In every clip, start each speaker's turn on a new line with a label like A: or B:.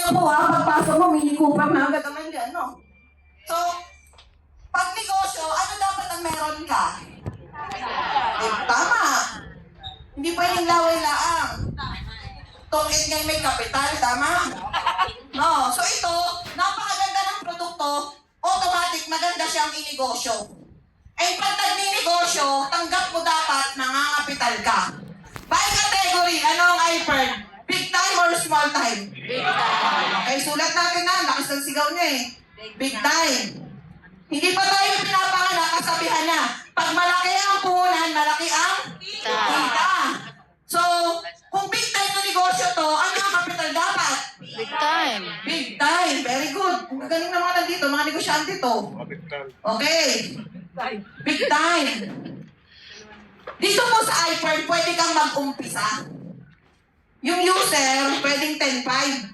A: niyo po pagpasok mo, Mini Cooper na agad naman yan, no? So, pag negosyo, ano dapat ang meron ka? Tama. Hindi pwedeng laway-laang. Tungkit ngayon may kapital, tama? No. So ito, napakaganda ng produkto, automatic maganda siyang inegosyo. Eh pag nagninegosyo, tanggap mo dapat nangangapital ka. By category, ano ang iPad? Big time or small time?
B: Big time.
A: Okay, sulat natin na. Lakas ng sigaw niya eh. Big time. Hindi pa tayo pinapanganak, kasabihan na. Pag malaki ang puhunan, malaki ang kita. So, kung big time na negosyo to, ano ang kapital dapat?
B: Big time.
A: Big time. Very good. Ang galing na mga nandito, mga negosyante to. Okay. Big time. Dito po sa iPad, pwede kang mag-umpisa. Yung user, pwedeng 10,500.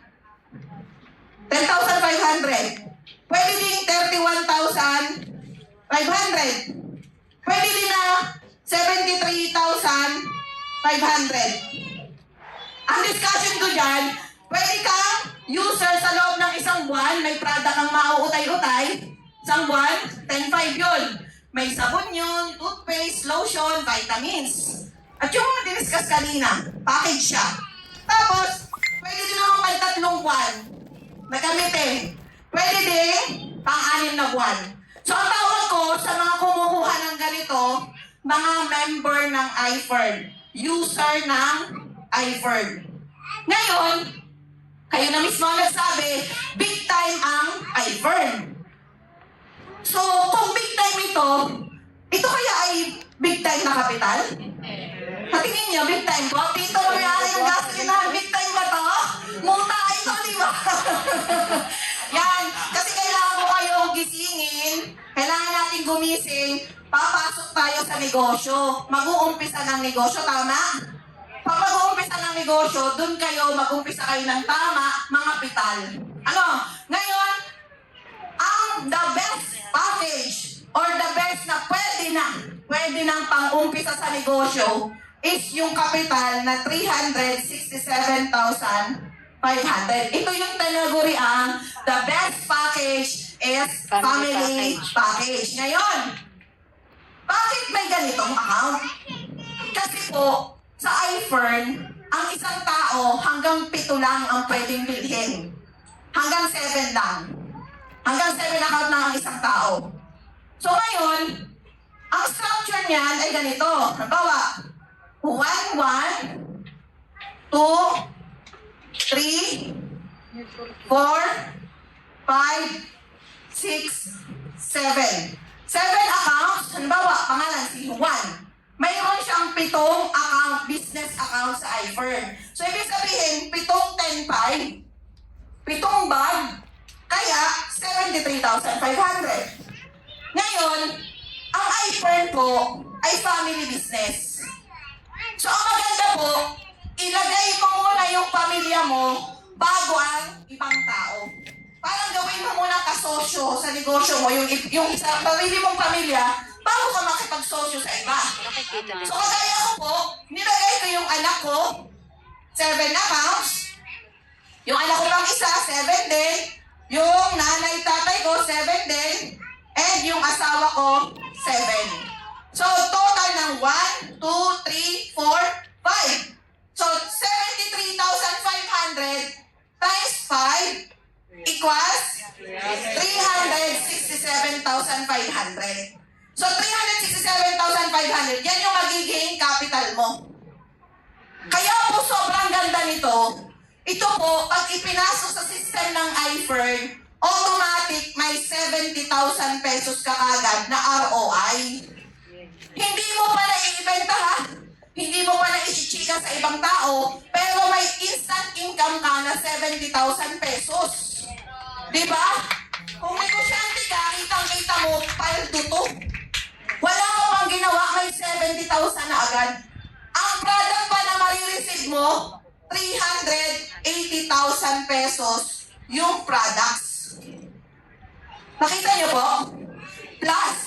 A: 10,500. Pwede din 31,500. Pwede din na 73,500. Ang discussion ko dyan, pwede kang user sa loob ng isang buwan, may product kang mauutay-utay. Isang buwan, 10,500 yun. May sabon yun, toothpaste, lotion, vitamins. At yung mga diniscuss kanina, package siya. Tapos, pwede din naman pang 3 buwan na gamitin. Pwede din pang 6 na buwan. So, ang tawag ko sa mga kumukuha ng ganito, mga member ng iFern. User ng iFern. Ngayon, kayo na mismo nagsabi, big time ang iFern. So, kung big time ito kaya ay big time na kapital? Natingin niyo, big time po. Dito nangyari yung gasolina. Big time ba to? Multa ito, di ba? Yan. Kasi kailangan ko kayong gisingin. Kailangan natin gumising. Papasok tayo sa negosyo. Mag-uumpisa ng negosyo, tama? Pag mag-uumpisa ng negosyo, dun kayo, mag-umpisa kayo ng tama, mga kapital. Ano? Ngayon, ang the best package or the best na pwede nang pang-umpisa sa negosyo is yung kapital na 367,500. Ito yung tinaguri ang the best package is family package. Ngayon, bakit may ganitong account? Kasi po, sa iFern, ang isang tao hanggang 7 lang ang pwedeng bilhin. Hanggang 7 lang. Hanggang 7 account lang ang isang tao. So ngayon, ang structure niyan ay ganito. Halimbawa, 1, 1, 2, 3, 4, 5, 6, 7. 7 accounts. Halimbawa, pangalan si Juan. Mayroon siyang 7 account, business account sa iFern. So, ibig sabihin, 7 10,500. 7 bag. Kaya, 73,500. Ngayon, ang iFern po ay family business. So, ang maganda po, ilagay mo muna yung pamilya mo bago ang ibang tao. Parang gawin mo muna kasosyo sa negosyo mo, yung sa pamilya mong pamilya, bago ka makipagsosyo sa iba. So, kagaya ko po, nilagay ko yung anak ko, 7 accounts. Yung anak ko pang isa, 7 din. Yung nanay tatay ko, 7 din. And yung asawa ko, 7. So, total ng 1, 2, 3, 4, 5. So, 73,500 times 5 equals 367,500. So, 367,500, yan yung magiging capital mo. Kaya po sobrang ganda nito. Ito po, pag ipinasok sa system ng iFern, automatic may 70,000 pesos ka agad na ROI. Hindi mo pa naiibenta ha. Hindi mo pa naichichika sa ibang tao, pero may instant income ka na 70,000 pesos. Diba? Kung negosyante ka, kitang-kita mo, paldo to. Wala ko pang ginawa, may 70,000 na agad. Ang product pa na marireceive mo, 380,000 pesos yung products. Nakita niyo po? Plus,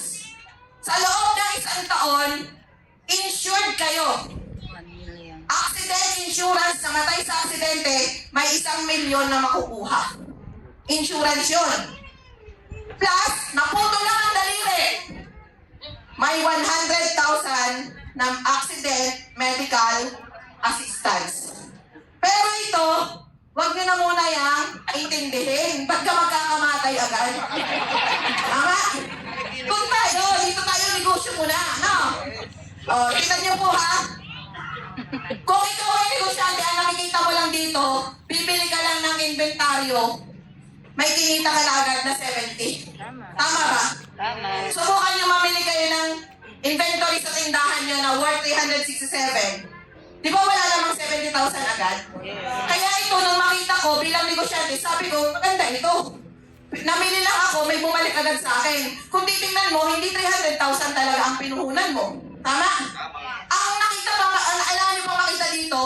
A: sa loob ng 1 taon, insured kayo. Accident insurance na matay sa aksidente, may 1 milyon na makukuha. Insurance yun. Plus, naputo lang ang daliri. May 100,000 na accident medical assistance. Pero ito, wag nyo na muna yang intindihin. Ba't ka magkakamatay agad? Tama? Kung tayo, dito tayo negosyo muna. No? O, tingnan nyo po ha. Kung ikaw ay negosyante, ang nakikita mo lang dito, bibili ka lang ng inventaryo, may kinita ka na agad na 70.
B: Tama.
A: Tama ba?
B: Tama.
A: Subukan nyo mamili kayo ng inventory sa tindahan nyo na worth 367. Di ba wala namang 70,000 agad? Kaya ito, nung makita ko bilang negosyante, sabi ko, maganda ito. Namili lang ako, may bumalik agad sa akin. Kung titingnan mo, hindi 300,000 talaga ang pinuhunan mo. Tama? Ang nakita pa, alam nyo pa makita dito,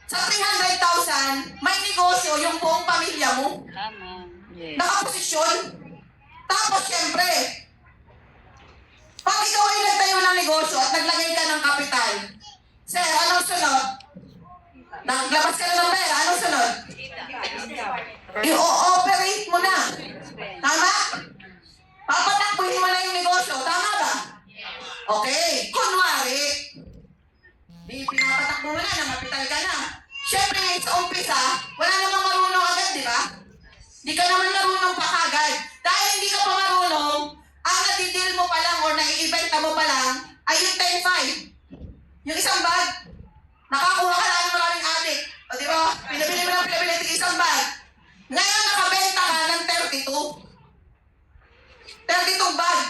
A: sa 300,000, may negosyo yung buong pamilya mo.
B: Tama. Yes.
A: Nakaposisyon. Tapos, syempre, pag ikaw ay nagtayo ng negosyo at naglagay ka ng kapital, sir, anong sunod? Naglabas ka na ng pera, anong sunod? I-operate mo na. Tama? Papatakbuhin mo na yung negosyo. Tama ba? Okay. Kunwari, di pinapatakbo mo na, namapital ka na. Siyempre, sa umpisa, wala namang marunong agad, di ba? Di ka naman marunong pa kagad. Dahil hindi ka pa marunong, ang nadidil mo pa lang or nai-ibenta mo pa lang ay yung 10-5. Yung isang bag. Nakakuha ka lang ng maraming adik. O di ba? Pinabili mo ng pinabili isang bag. Ngayon, nakabenta ka ng 32. 32 bag.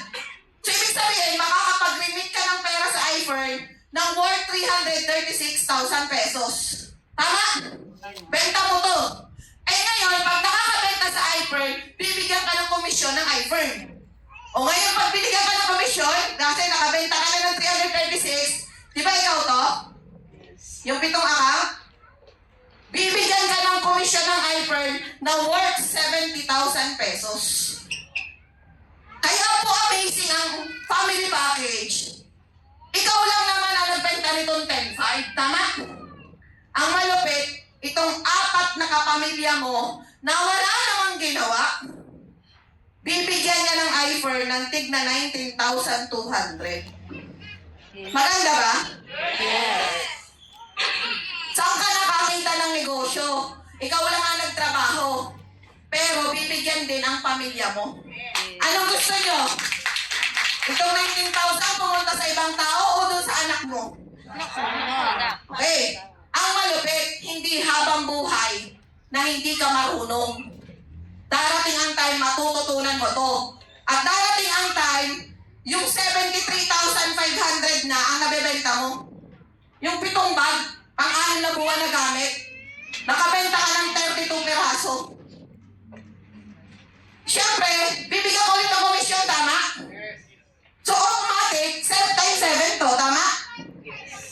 A: So, ibig sabihin, makakapag-remit ka ng pera sa iFern ng worth 336,000 pesos. Tama? Benta mo to. Eh ngayon, pag nakakabenta sa iFern, bibigyan ka ng komisyon ng iFern. O ngayon, pag binigyan ka ng komisyon, kasi nakabenta ka na ng 336, di ba ikaw to? Yung 7 account? Bibigyan ka ng komisyon ng iFern na worth 70,000 pesos. Kaya po amazing ang family package. Ikaw lang naman ang nagbenta nitong 10-5, tama? Ang malupit, itong 4 na kapamilya mo na wala namang ginawa, bibigyan niya ng iFern ng tigna 19,200. Maganda ba?
B: Yes.
A: Saan ka nakakita ng negosyo? Ikaw lang ang nagtrabaho. Pero bibigyan din ang pamilya mo. Anong gusto nyo? Itong 19,000 pumunta sa ibang tao o doon sa anak mo? Okay. Ang malupit, hindi habang buhay na hindi ka marunong. Darating ang time, matututunan mo to. At darating ang time, yung 73,500 na ang nabebenta mo. Yung 7 bag, ang 6 na buwan na gamit, nakabenta ka ng 32 peraso. Siyempre, bibigyan ko ulit ng komisyon, tama? So, automatic, 7 times 7 to, tama?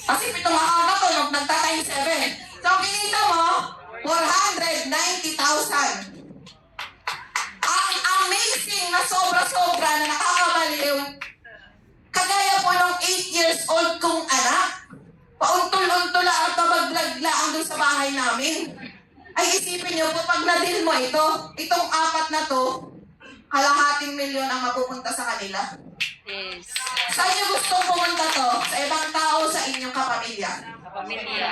A: Kasi 7 account na to, nagta-times 7. So, kinita mo, 490,000. Ang amazing na sobra-sobra na nakakabaliw, kagaya po ng 8 years old kong anak, pauntol-untol at nabaglag-laang doon sa bahay namin. Ay isipin nyo po, pag nadil mo ito, itong 4 na to, kalahating milyon ang mapupunta sa kanila.
B: Yes.
A: Saan nyo gustong pumunta to? Sa ibang tao, sa inyong kapamilya?
B: Kapamilya.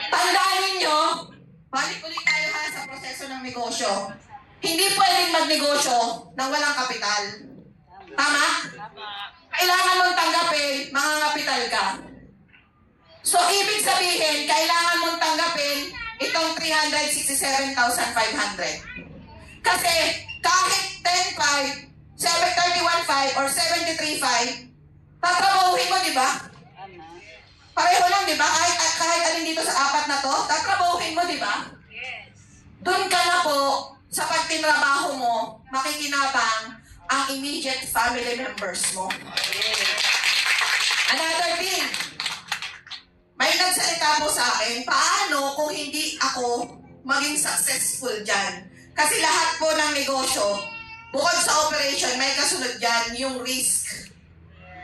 A: Tandaan ninyo, balik ulit tayo ha sa proseso ng negosyo. Hindi pwedeng magnegosyo nang walang kapital. Tama? Kailangan mong tanggapin, mga kapital ka. So, ibig sabihin, kailangan mong tanggapin itong 367,500. Kasi, kahit 10,500, 731,500, or 73,500, tatrabahuhin mo, di ba?
B: Tama.
A: Pareho lang, di ba? Kahit alin dito sa 4 na to, tatrabahuhin mo, di ba?
B: Yes.
A: Doon ka na po, sa pagtinrabaho mo, makikinabang ang immediate family members mo. Another thing, may nagsalita po sa akin, paano kung hindi ako maging successful dyan? Kasi lahat po ng negosyo, bukod sa operation, may kasunod dyan, yung risk.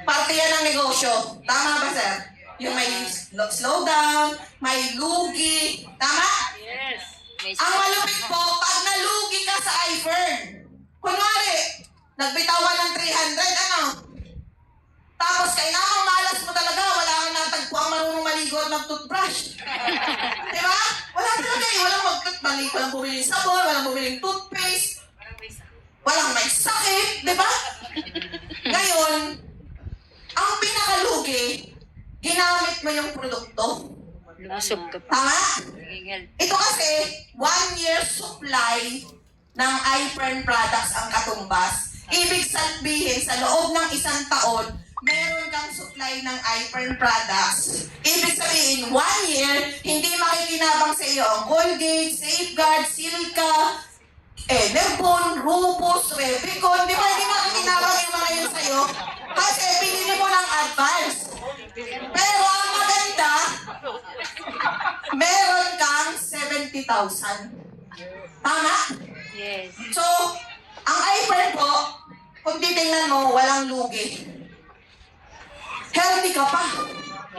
A: Parte yan ng negosyo. Tama ba, sir? Yung may slowdown, may lugi. Tama?
B: Yes. May
A: Ang malupit po, pag nalugi ka sa iFern, kunwari, nagbitaw ka ng 300, ano? Tapos kailangan malas mo talaga, wala kang natagpuan marunong maligo at mag-toothbrush. Di ba? Wala talaga eh, walang mag-toothbrush, walang bumiling sabon, walang bumiling toothpaste, walang may sakit, di ba? Ngayon, ang pinakalugi, ginamit mo yung produkto.
B: Lumusog ka pa.
A: Tama?
B: Naging healthy.
A: Ito kasi, 1 year supply ng iFern products ang katumbas. Ibig sabihin, sa loob ng 1 taon, meron kang supply ng iFern products. Ibig sabihin, 1 year, hindi makikinabang sa iyo ang Colgate, Safeguard, Silka, Enervon, Rubus, Revicon. Di ba hindi makikinabang yung mga yun sa'yo? Kasi pinili mo ng advance. Pero ang maganda, meron kang 70,000. Tama?
B: Yes.
A: So, ang iFern po, kung titingnan mo, walang lugi. Healthy ka pa.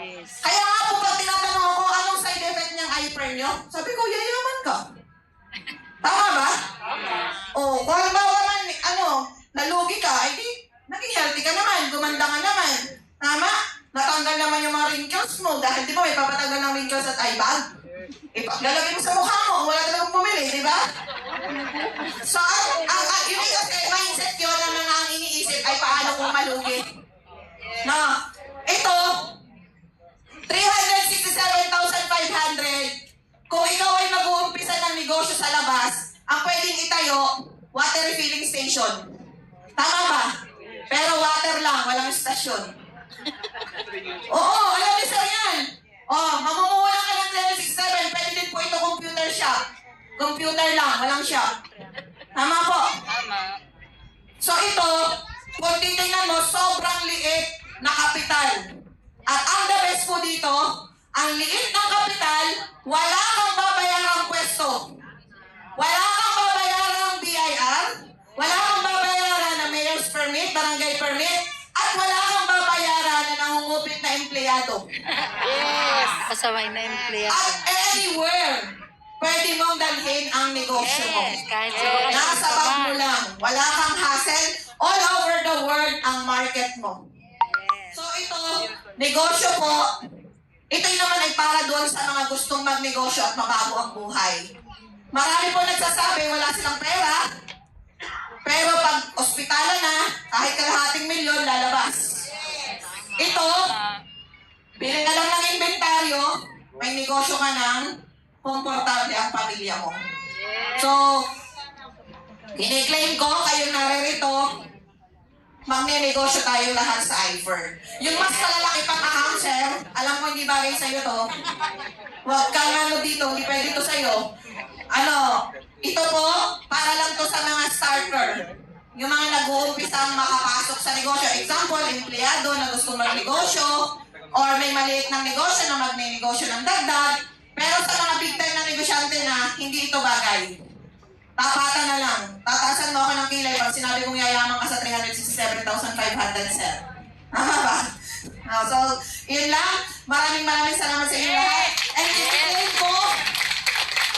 B: Yes.
A: Kaya nga po pag tinatanong ako, anong side effect niyang iFern niyo? Sabi ko, yayaman ka. Tama ba? O, kung halimbawa man, nalugi ka, ay di, naging healthy ka naman, gumanda ka naman. Tama? Natanggal naman yung mga wrinkles mo dahil di ba may papatanggal ng wrinkles at eye bag? Lalagay mo sa mukha mo, wala talagang pumili, di ba? So, yun kasi mindset yun na mga ang iniisip ay paano kung malugi. No. Ito, 367,500. Kung ikaw ay mag-uumpisa ng negosyo sa labas, ang pwedeng itayo, water refilling station. Tama ba? Pero water lang, walang stasyon. Oo, alam niyo sir yan. Mamumuha ka ng 367, pwede din po ito computer shop. Computer lang, walang shop. Tama po.
B: Tama.
A: So ito, kung titingnan mo, sobrang liit na kapital. At ang the best po dito, ang liit ng kapital, wala kang babayarang pwesto. Wala kang babayarang BIR, wala kang babayaran na mayor's permit, barangay permit, at wala kang babayaran na nangungupit na empleyado.
B: Yes. Pasaway na empleyado.
A: At anywhere, pwede mong dalhin ang negosyo mo.
B: Yes. Kahit sa
A: Nasa bag mo lang. Wala kang hassle. All over the world ang market mo.
B: Yes.
A: So ito, negosyo po, ito naman ay para doon sa mga gustong magnegosyo at mabago ang buhay. Marami po nagsasabi, wala silang pera. Pero pag ospitala na, kahit kalahating milyon, lalabas. Ito, bili ka lang ng inventaryo, may negosyo ka ng komportable ang pamilya mo. So, kiniklaim ko, kayong naririto, magne-negosyo tayo lahat sa iFern. Yung mas malalaki pang account, sir, alam ko hindi bagay sa'yo to. Huwag kang dito, hindi pwede to sa'yo. Ito po, para lang to sa mga starter. Yung mga nag-uumpisang makapasok sa negosyo. Example, empleyado na gusto magnegosyo, or may maliit ng negosyo na magne-negosyo ng dagdag. Pero sa mga big time na negosyante na, hindi ito bagay. Tapatan na lang. Tatasan mo ako ng kilay pag sinabi kong yayaman ka sa 367,500, sir. Tama ba? So, yun lang. Maraming salamat sa inyo lahat. And i-claim ko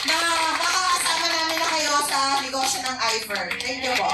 A: na makakasama namin na kayo sa negosyo ng iFern. Thank you po.